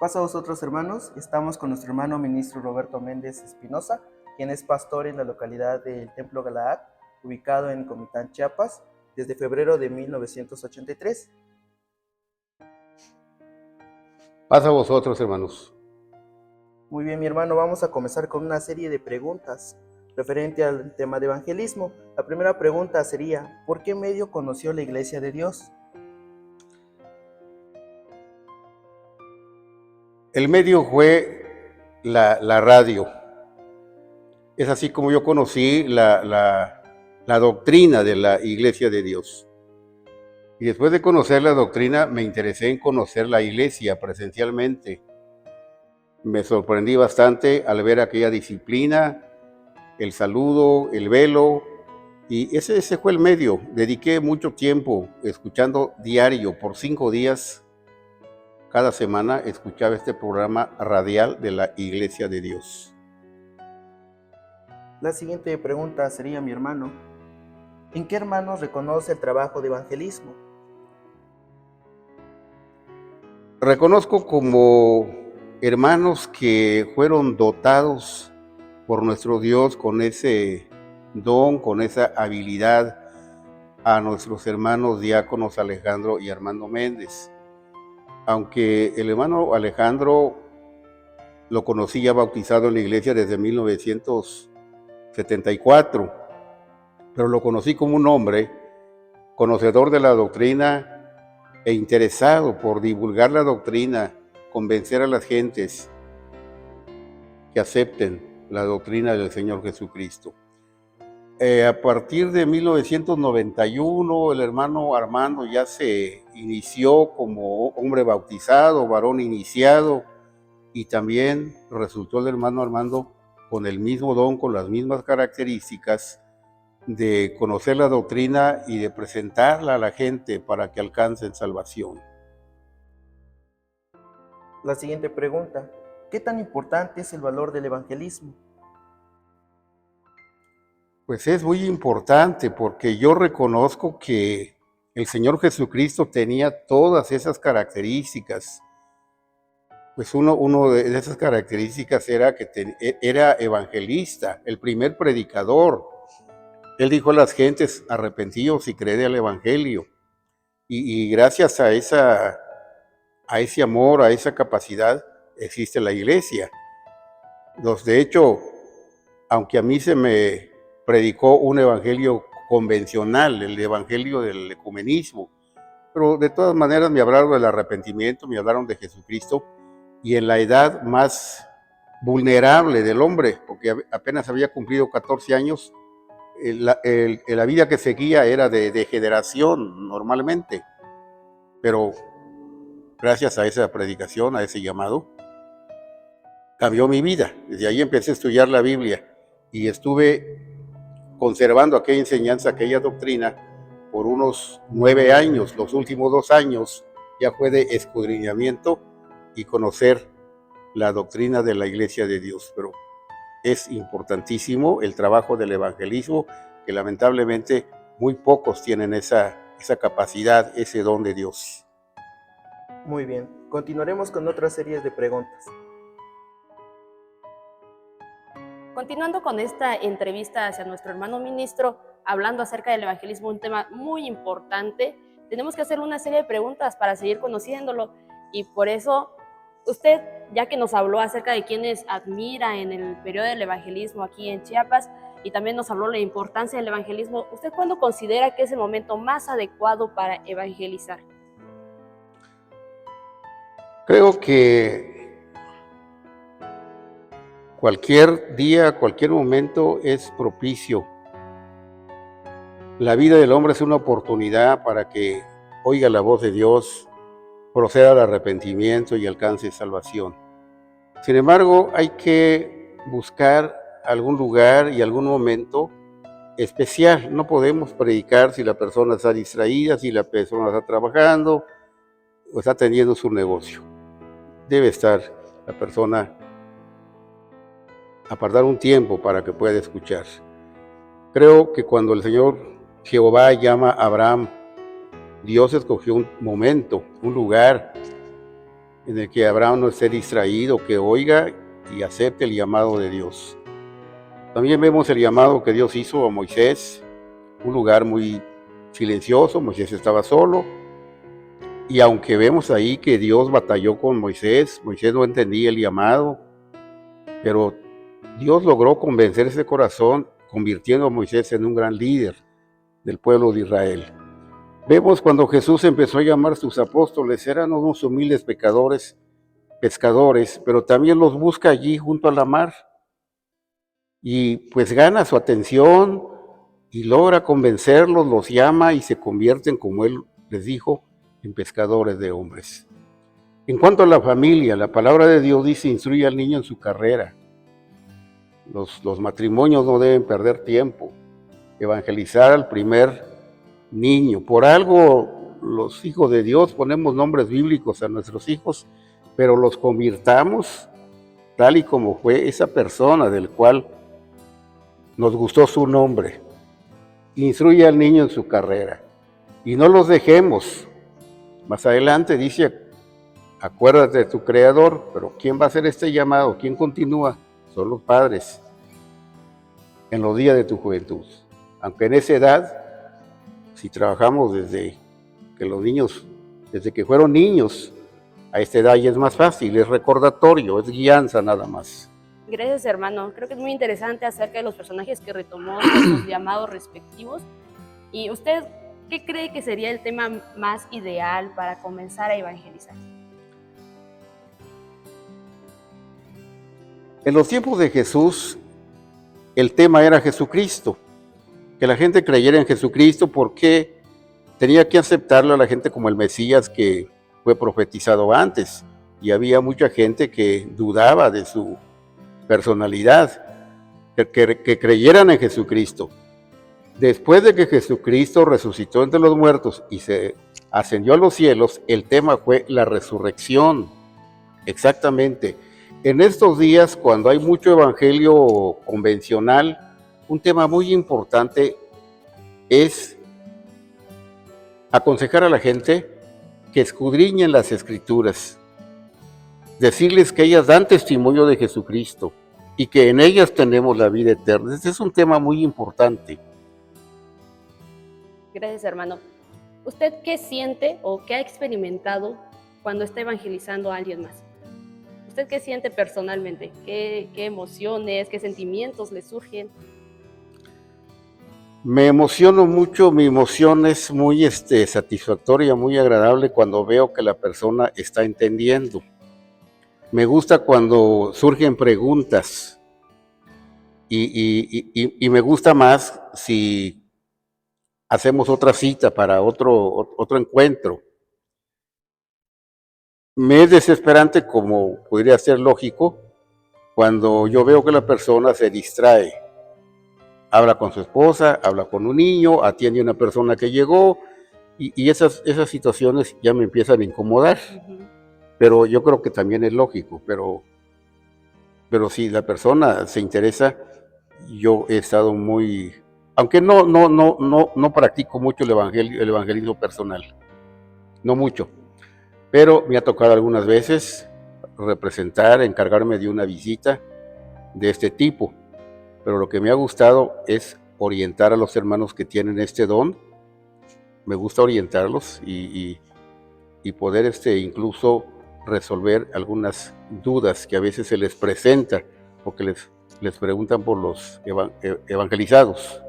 Pasa a vosotros, hermanos. Estamos con nuestro hermano ministro Roberto Méndez Espinosa, quien es pastor en la localidad del Templo Galaad, ubicado en Comitán, Chiapas, desde febrero de 1983. Pasa a vosotros, hermanos. Muy bien, mi hermano, vamos a comenzar con una serie de preguntas referente al tema de evangelismo. La primera pregunta sería, ¿por qué medio conoció la Iglesia de Dios? El medio fue la radio. Es así como yo conocí la doctrina de la Iglesia de Dios. Y después de conocer la doctrina, me interesé en conocer la iglesia presencialmente. Me sorprendí bastante al ver aquella disciplina, el saludo, el velo, y ese fue el medio. Dediqué mucho tiempo escuchando diario por 5 días. Cada semana escuchaba este programa radial de la Iglesia de Dios. La siguiente pregunta sería, mi hermano, ¿en qué hermanos reconoce el trabajo de evangelismo? Reconozco como hermanos que fueron dotados por nuestro Dios con ese don, con esa habilidad, a nuestros hermanos diáconos Alejandro y Armando Méndez. Aunque el hermano Alejandro lo conocí ya bautizado en la iglesia desde 1974, pero lo conocí como un hombre conocedor de la doctrina e interesado por divulgar la doctrina, convencer a las gentes que acepten la doctrina del Señor Jesucristo. A partir de 1991, el hermano Armando ya se inició como hombre bautizado, varón iniciado, y también resultó el hermano Armando con el mismo don, con las mismas características de conocer la doctrina y de presentarla a la gente para que alcancen salvación. La siguiente pregunta, ¿qué tan importante es el valor del evangelismo? Pues es muy importante porque yo reconozco que el Señor Jesucristo tenía todas esas características. Pues uno de esas características era que era evangelista, el primer predicador. Él dijo a las gentes, arrepentíos y creed al evangelio. Y gracias a ese amor, a esa capacidad, existe la iglesia. De hecho, aunque a mí se me predicó un evangelio convencional, el evangelio del ecumenismo, pero de todas maneras me hablaron del arrepentimiento, me hablaron de Jesucristo, y en la edad más vulnerable del hombre, porque apenas había cumplido 14 años, la vida que seguía era de degeneración normalmente, pero gracias a esa predicación, a ese llamado, cambió mi vida. Desde ahí empecé a estudiar la Biblia y estuve conservando aquella enseñanza, aquella doctrina por unos 9 años. Los últimos 2 años ya fue de escudriñamiento y conocer la doctrina de la Iglesia de Dios. Pero es importantísimo el trabajo del evangelismo, que lamentablemente muy pocos tienen esa capacidad, ese don de Dios. Muy bien, continuaremos con otras series de preguntas. Continuando con esta entrevista hacia nuestro hermano ministro, hablando acerca del evangelismo, un tema muy importante, tenemos que hacer una serie de preguntas para seguir conociéndolo, y por eso usted, ya que nos habló acerca de quienes admira en el periodo del evangelismo aquí en Chiapas, y también nos habló de la importancia del evangelismo, ¿usted cuándo considera que es el momento más adecuado para evangelizar? Creo que cualquier día, cualquier momento es propicio. La vida del hombre es una oportunidad para que oiga la voz de Dios, proceda al arrepentimiento y alcance salvación. Sin embargo, hay que buscar algún lugar y algún momento especial. No podemos predicar si la persona está distraída, si la persona está trabajando o está teniendo su negocio. Debe estar la persona, apartar un tiempo para que pueda escuchar. Creo que cuando el Señor Jehová llama a Abraham, Dios escogió un momento, un lugar, en el que Abraham no esté distraído, que oiga y acepte el llamado de Dios. También vemos el llamado que Dios hizo a Moisés, un lugar muy silencioso. Moisés estaba solo, y aunque vemos ahí que Dios batalló con Moisés, Moisés no entendía el llamado, pero Dios logró convencer ese corazón, convirtiendo a Moisés en un gran líder del pueblo de Israel. Vemos cuando Jesús empezó a llamar a sus apóstoles, eran unos humildes pescadores, pero también los busca allí junto a la mar, y pues gana su atención y logra convencerlos, los llama y se convierten, como Él les dijo, en pescadores de hombres. En cuanto a la familia, la palabra de Dios dice: instruye al niño en su carrera. Los matrimonios no deben perder tiempo. Evangelizar al primer niño. Por algo los hijos de Dios ponemos nombres bíblicos a nuestros hijos, pero los convirtamos tal y como fue esa persona del cual nos gustó su nombre. Instruye al niño en su carrera y no los dejemos. Más adelante dice: acuérdate de tu Creador. Pero ¿quién va a hacer este llamado? ¿Quién continúa? Son los padres en los días de tu juventud. Aunque en esa edad, si trabajamos desde que los niños, desde que fueron niños, a esta edad ya es más fácil, es recordatorio, es guianza nada más. Gracias, hermano. Creo que es muy interesante acerca de los personajes que retomó, los llamados respectivos. ¿Y usted qué cree que sería el tema más ideal para comenzar a evangelizar? En los tiempos de Jesús, el tema era Jesucristo, que la gente creyera en Jesucristo, porque tenía que aceptarlo a la gente como el Mesías que fue profetizado antes, y había mucha gente que dudaba de su personalidad, que creyeran en Jesucristo. Después de que Jesucristo resucitó entre los muertos y se ascendió a los cielos, el tema fue la resurrección. Exactamente. En estos días, cuando hay mucho evangelio convencional, un tema muy importante es aconsejar a la gente que escudriñen las Escrituras, decirles que ellas dan testimonio de Jesucristo y que en ellas tenemos la vida eterna. Este es un tema muy importante. Gracias, hermano. ¿Usted qué siente o qué ha experimentado cuando está evangelizando a alguien más? ¿Usted qué siente personalmente? ¿Qué emociones, qué sentimientos le surgen? Me emociono mucho, mi emoción es muy satisfactoria, muy agradable cuando veo que la persona está entendiendo. Me gusta cuando surgen preguntas y me gusta más si hacemos otra cita para otro encuentro. Me es desesperante, como podría ser lógico, cuando yo veo que la persona se distrae. Habla con su esposa, habla con un niño, atiende a una persona que llegó, y esas situaciones ya me empiezan a incomodar. Pero yo creo que también es lógico, pero si la persona se interesa, yo he estado muy, aunque no practico mucho el evangelismo personal, no mucho, pero me ha tocado algunas veces representar, encargarme de una visita de este tipo. Pero lo que me ha gustado es orientar a los hermanos que tienen este don. Me gusta orientarlos y poder incluso resolver algunas dudas que a veces se les presenta, porque les preguntan por los evangelizados.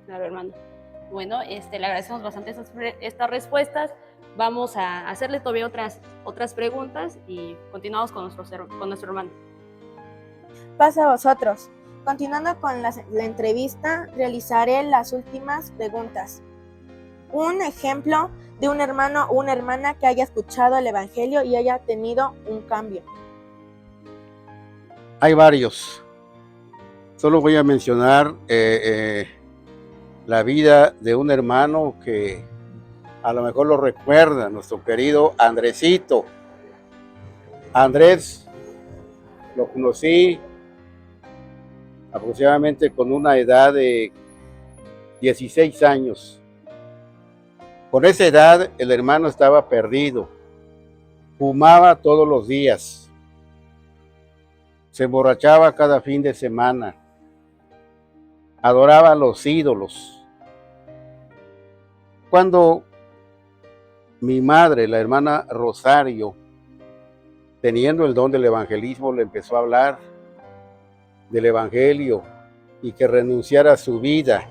Claro, hermano. Bueno, le agradecemos bastante estas respuestas. Vamos a hacerle todavía otras preguntas y continuamos con nuestro hermano. Pasa a vosotros. Continuando con la entrevista, realizaré las últimas preguntas. Un ejemplo de un hermano o una hermana que haya escuchado el Evangelio y haya tenido un cambio. Hay varios. Solo voy a mencionar la vida de un hermano que a lo mejor lo recuerda, nuestro querido Andresito. Andrés lo conocí aproximadamente con una edad de 16 años. Con esa edad el hermano estaba perdido fumaba todos los días, se emborrachaba cada fin de semana, adoraba a los ídolos. Cuando mi madre, la hermana Rosario, teniendo el don del evangelismo, le empezó a hablar del evangelio y que renunciara a su vida.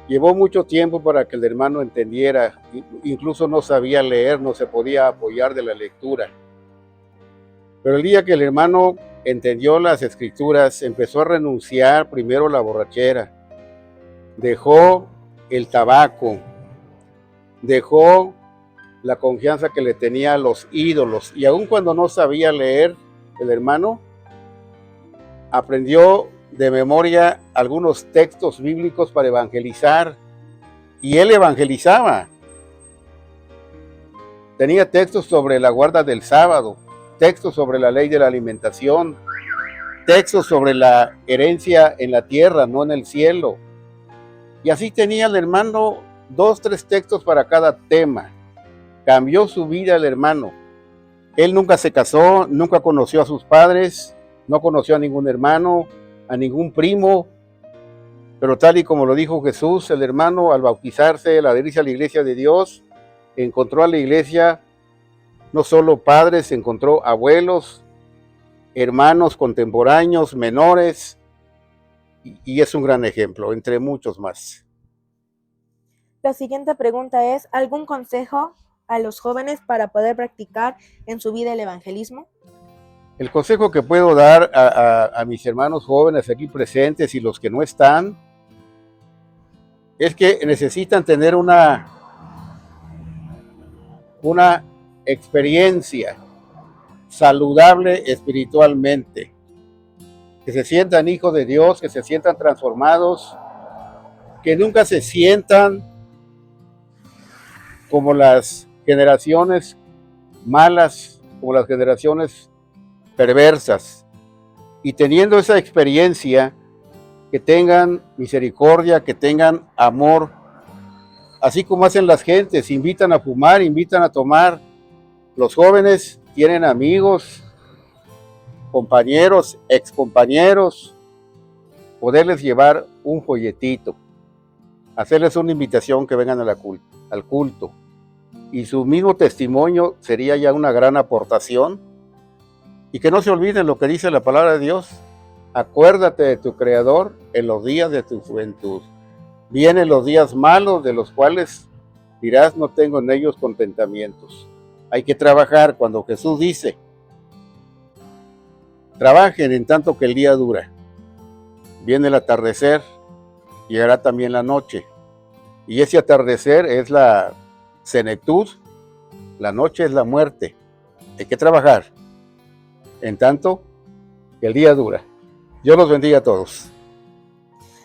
Llevó mucho tiempo para que el hermano entendiera, incluso no sabía leer, no se podía apoyar de la lectura. Pero el día que el hermano entendió las escrituras, empezó a renunciar primero a la borrachera, dejó el tabaco, dejó la confianza que le tenía a los ídolos, y aun cuando no sabía leer, el hermano aprendió de memoria algunos textos bíblicos para evangelizar, y él evangelizaba. Tenía textos sobre la guarda del sábado, textos sobre la ley de la alimentación, textos sobre la herencia en la tierra, no en el cielo. Y así tenía el hermano 2, 3 textos para cada tema. Cambió su vida el hermano. Él nunca se casó, nunca conoció a sus padres, no conoció a ningún hermano, a ningún primo, pero tal y como lo dijo Jesús, el hermano al bautizarse, al adherirse a la iglesia de Dios, encontró a la iglesia no solo padres, encontró abuelos, hermanos contemporáneos, menores, y es un gran ejemplo, entre muchos más. La siguiente pregunta es, ¿algún consejo a los jóvenes para poder practicar en su vida el evangelismo? El consejo que puedo dar a mis hermanos jóvenes aquí presentes y los que no están, es que necesitan tener una experiencia saludable espiritualmente, que se sientan hijos de Dios, que se sientan transformados, que nunca se sientan como las generaciones malas, como las generaciones perversas, y teniendo esa experiencia, que tengan misericordia, que tengan amor, así como hacen las gentes, invitan a fumar, invitan a tomar. Los jóvenes tienen amigos, compañeros, excompañeros, poderles llevar un folletito, hacerles una invitación que vengan al culto, y su mismo testimonio sería ya una gran aportación. Y que no se olviden lo que dice la palabra de Dios: acuérdate de tu Creador en los días de tu juventud. Vienen los días malos, de los cuales dirás, no tengo en ellos contentamientos. Hay que trabajar cuando Jesús dice, trabajen en tanto que el día dura. Viene el atardecer, llegará también la noche. Y ese atardecer es la senectud, la noche es la muerte. Hay que trabajar en tanto que el día dura. Dios los bendiga a todos.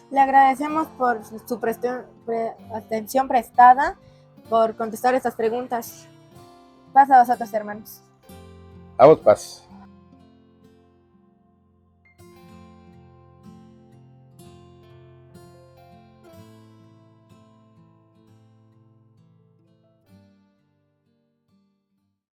Le agradecemos por su atención prestada, por contestar estas preguntas. Paz a vosotros, hermanos. A vos paz.